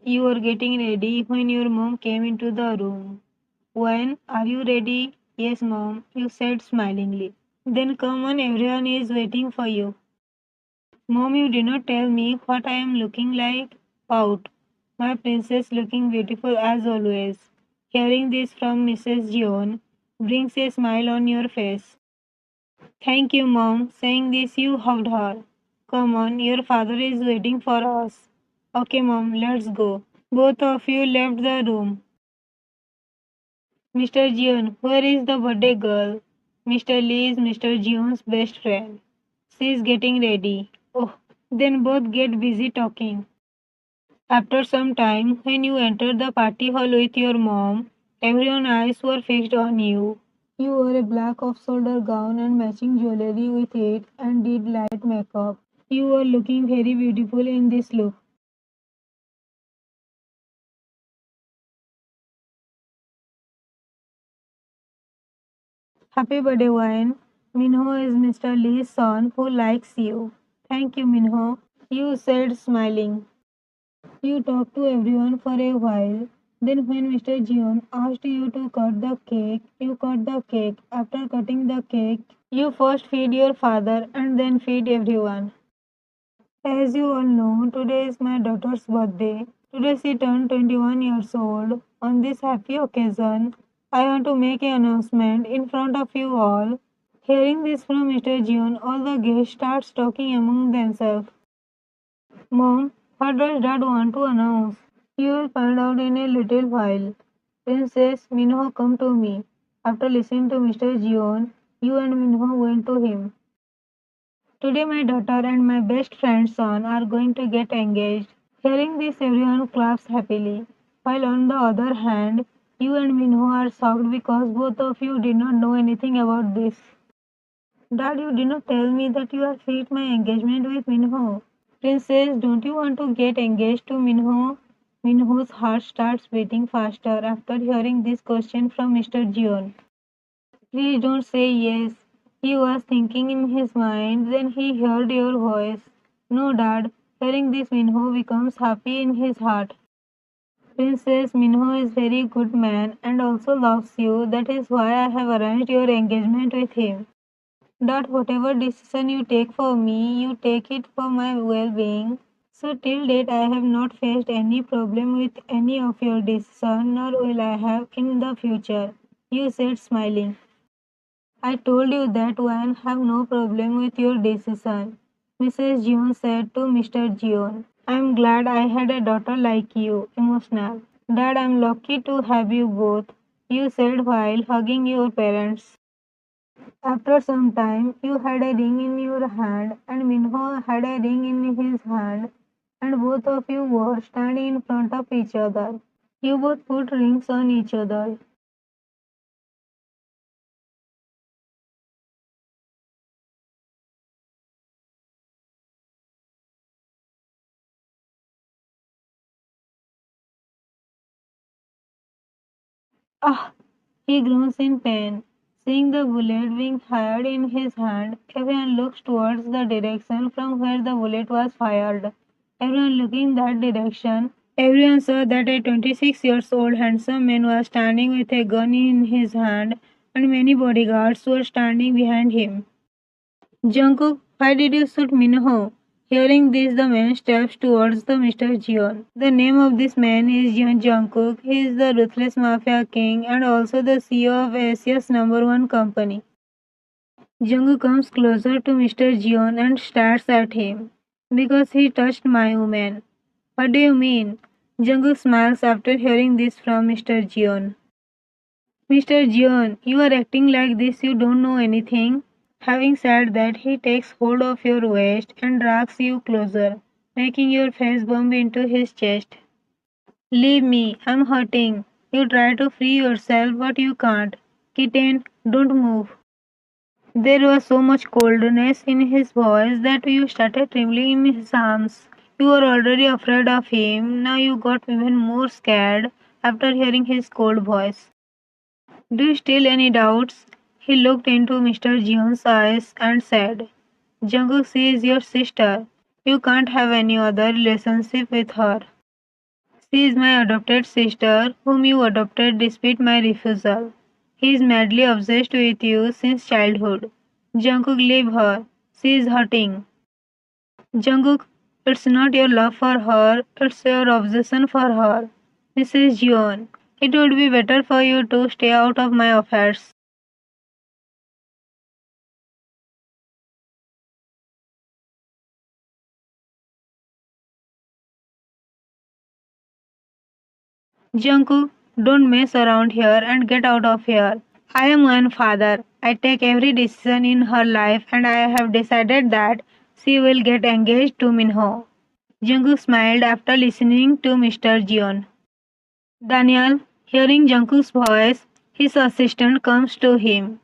You were getting ready when your mom came into the room. When are you ready? Yes, mom, you said smilingly. Then come on, everyone is waiting for you. Mom, you did not tell me what I am looking like. Pout. My princess looking beautiful as always. Hearing this from Mrs. Jeon brings a smile on your face. Thank you, mom. Saying this, you hugged her. Come on, your father is waiting for us. Okay, mom, let's go. Both of you left the room. Mr. Jeon, where is the birthday girl? Mr. Lee is Mr. Jeon's best friend. She is getting ready. Oh, then both get busy talking. After some time, when you entered the party hall with your mom, everyone's eyes were fixed on you. You wore a black off-shoulder gown and matching jewelry with it and did light makeup. You were looking very beautiful in this look. Happy birthday, Wine. Minho is Mr. Lee's son who likes you. Thank you, Minho. You said, smiling. You talked to everyone for a while. Then, when Mr. Jeon asked you to cut the cake, you cut the cake. After cutting the cake, you first feed your father and then feed everyone. As you all know, today is my daughter's birthday. Today she turned 21 years old. On this happy occasion, I want to make an announcement in front of you all. Hearing this from Mr. Jeon, all the guests start talking among themselves. Mom, what does Dad want to announce? You will find out in a little while. Princess Minho, come to me. After listening to Mr. Jeon, you and Minho went to him. Today my daughter and my best friend's son are going to get engaged. Hearing this, everyone claps happily. While on the other hand, you and Minho are shocked because both of you did not know anything about this. Dad, you did not tell me that you are fixed my engagement with Minho. Princess, don't you want to get engaged to Minho? Minho's heart starts beating faster after hearing this question from Mr. Jeon. Please don't say yes. He was thinking in his mind, then he heard your voice. No, Dad. Hearing this, Minho becomes happy in his heart. Princess, Minho is very good man and also loves you. That is why I have arranged your engagement with him. Dad, whatever decision you take for me, you take it for my well-being. So till date, I have not faced any problem with any of your decision, nor will I have in the future. You said, smiling. I told you that one have no problem with your decision, Mrs. Jeon said to Mr. Jeon. I'm glad I had a daughter like you, emotional. Dad, I'm lucky to have you both, you said while hugging your parents. After some time, you had a ring in your hand, and Minho had a ring in his hand, and both of you were standing in front of each other. You both put rings on each other. Ah! He groans in pain. Seeing the bullet being fired in his hand, everyone looks towards the direction from where the bullet was fired. Everyone looking that direction, everyone saw that a 26 years old handsome man was standing with a gun in his hand and many bodyguards were standing behind him. Jungkook, why did you shoot Minho? Hearing this, the man steps towards the Mr. Jeon. The name of this man is Jungkook. He is the ruthless mafia king and also the CEO of Asia's #1 company. Jungkook comes closer to Mr. Jeon and stares at him. Because he touched my woman. What do you mean? Jungkook smiles after hearing this from Mr. Jeon. Mr. Jeon, you are acting like this, you don't know anything. Having said that, he takes hold of your waist and drags you closer, making your face bump into his chest. Leave me, I'm hurting. You try to free yourself, but you can't. Kitten, don't move. There was so much coldness in his voice that you started trembling in his arms. You were already afraid of him, now you got even more scared after hearing his cold voice. Do you still any doubts? He looked into Mr. Jeon's eyes and said, Jungkook, she is your sister. You can't have any other relationship with her. She is my adopted sister, whom you adopted despite my refusal. He is madly obsessed with you since childhood. Jungkook, leave her. She is hurting. Jungkook, it's not your love for her, it's your obsession for her. Mrs. Jeon, it would be better for you to stay out of my affairs. Jungkook, don't mess around here and get out of here. I am one father. I take every decision in her life and I have decided that she will get engaged to Minho. Jungkook smiled after listening to Mr. Jeon. Daniel, hearing Jungkook's voice, his assistant comes to him.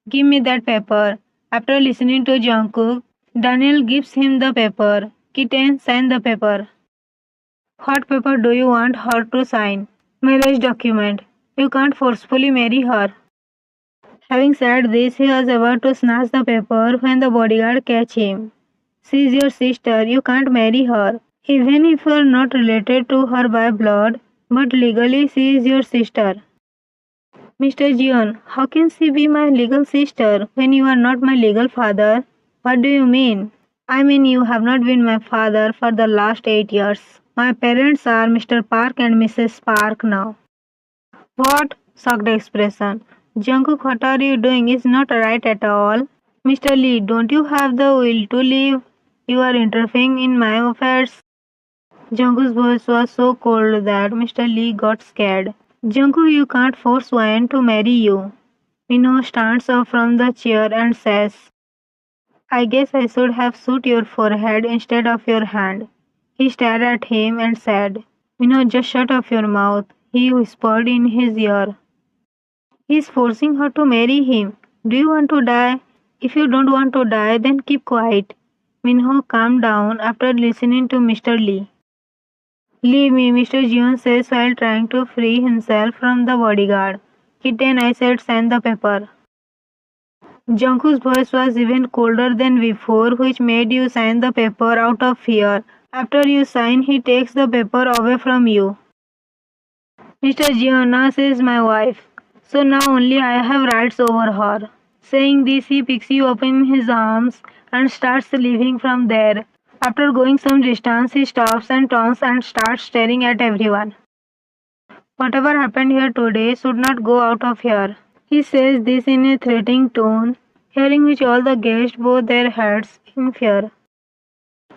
Give me that paper. After listening to Jungkook, Daniel gives him the paper. Kitten, sign the paper. What paper do you want her to sign? Marriage document. You can't forcefully marry her. Having said this, he was about to snatch the paper when the bodyguard catch him. She is your sister, you can't marry her. Even if you are not related to her by blood, but legally she is your sister. Mr. Jeon, how can she be my legal sister when you are not my legal father? What do you mean? I mean you have not been my father for the last 8 years. My parents are Mr. Park and Mrs. Park now. What? Shocked expression. Jungkook, what are you doing is not right at all. Mr. Lee, don't you have the will to leave? You are interfering in my affairs. Jungkook's voice was so cold that Mr. Lee got scared. Jungkook, you can't force Wayne to marry you. Minho stands up from the chair and says, I guess I should have shoot your forehead instead of your hand. He stared at him and said, Minho, just shut up your mouth. He whispered in his ear. He's forcing her to marry him. Do you want to die? If you don't want to die, then keep quiet. Minho calmed down after listening to Mr. Lee. Leave me, Mr. Jeon says while trying to free himself from the bodyguard. Kitten, I said, sign the paper. Jungkook's voice was even colder than before, which made you sign the paper out of fear. After you sign, he takes the paper away from you. Mr. Gianna is my wife, so now only I have rights over her. Saying this, he picks you up in his arms and starts leaving from there. After going some distance, he stops and turns and starts staring at everyone. Whatever happened here today should not go out of here. He says this in a threatening tone, hearing which all the guests bow their heads in fear.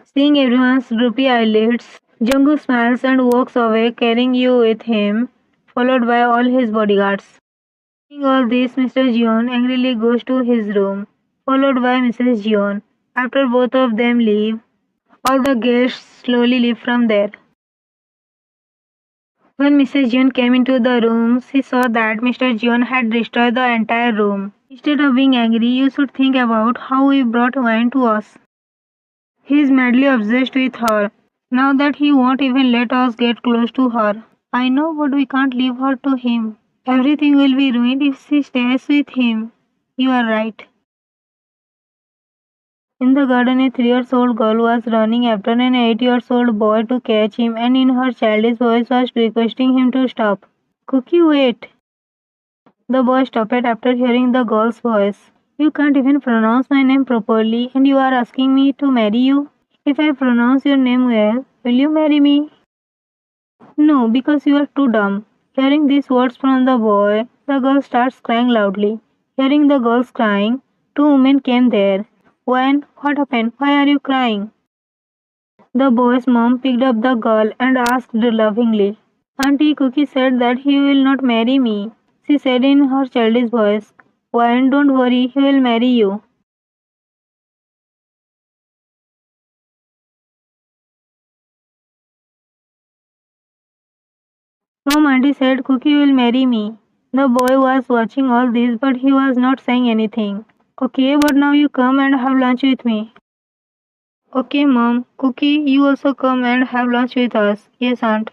Seeing everyone's droopy eyelids, Jungkook smiles and walks away, carrying you with him, followed by all his bodyguards. Seeing all this, Mr. Jeon angrily goes to his room, followed by Mrs. Jeon. After both of them leave, all the guests slowly leave from there. When Mrs. Jeon came into the room, she saw that Mr. Jeon had destroyed the entire room. Instead of being angry, you should think about how he brought wine to us. He is madly obsessed with her. Now that he won't even let us get close to her. I know, but we can't leave her to him. Everything will be ruined if she stays with him. You are right. In the garden, a 3-year-old girl was running after an 8-year-old boy to catch him, and in her childish voice was requesting him to stop. Cookie, wait. The boy stopped after hearing the girl's voice. You can't even pronounce my name properly, and you are asking me to marry you? If I pronounce your name well, will you marry me? No, because you are too dumb. Hearing these words from the boy, the girl starts crying loudly. Hearing the girls crying, two women came there. When? What happened? Why are you crying? The boy's mom picked up the girl and asked lovingly. Auntie Cookie said that he will not marry me. She said in her childish voice. Why, don't worry, he will marry you. Mom, auntie said Cookie will marry me. The boy was watching all this, but he was not saying anything. Okay, but now you come and have lunch with me. Okay, mom. Cookie, you also come and have lunch with us. Yes, aunt.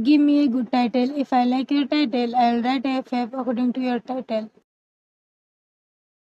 Give me a good title. If I like your title, I'll write a FF according to your title.